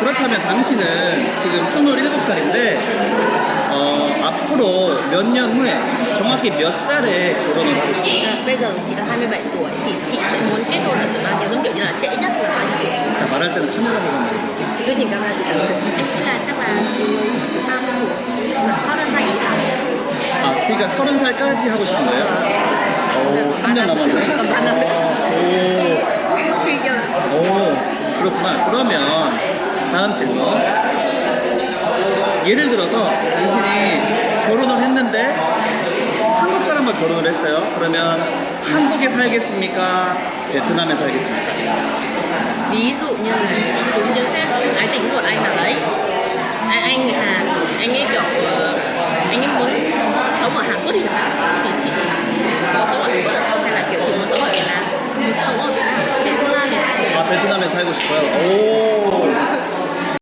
그렇다면 당신은 지금 27살인데 앞으로 몇 년 후에 정확히 몇 sal에 결혼을 하고 싶어요? Bây giờ chị là 27 tuổi thì chị sẽ muốn kết hôn ở tuổi bao nhiêu, giống kiểu như là trễ nhất là bao nhiêu tuổi? 자, 말할 때는 카메라 보고 말해요. Chị cứ nhìn camera từ từ. Em nghĩ là chắc là 30 tuổi, mà 30살 이상. 아, 그러니까 30살까지 하고 싶은 거예요? 오, 3년 남았네. 오, 그렇구나. 그러면 다음 질문. 예를 들어서 당신이 결혼을 했는데 한국 사람과 결혼을 했어요. 그러면 한국에 살겠습니까? 베트남에 살겠습니까? Ví dụ như là chị chúng chân xét ái tình một anh nào đấy, anh người Hàn, anh ấy kiểu anh ấy muốn sống ở Hàn Quốc thì chẳng hạn, thì chị có sống ở Hàn Quốc được không, hay là kiểu chị muốn sống ở Việt Nam? Muốn sống ở Việt Nam thì 아, 베트남에 살고 싶어요. 오,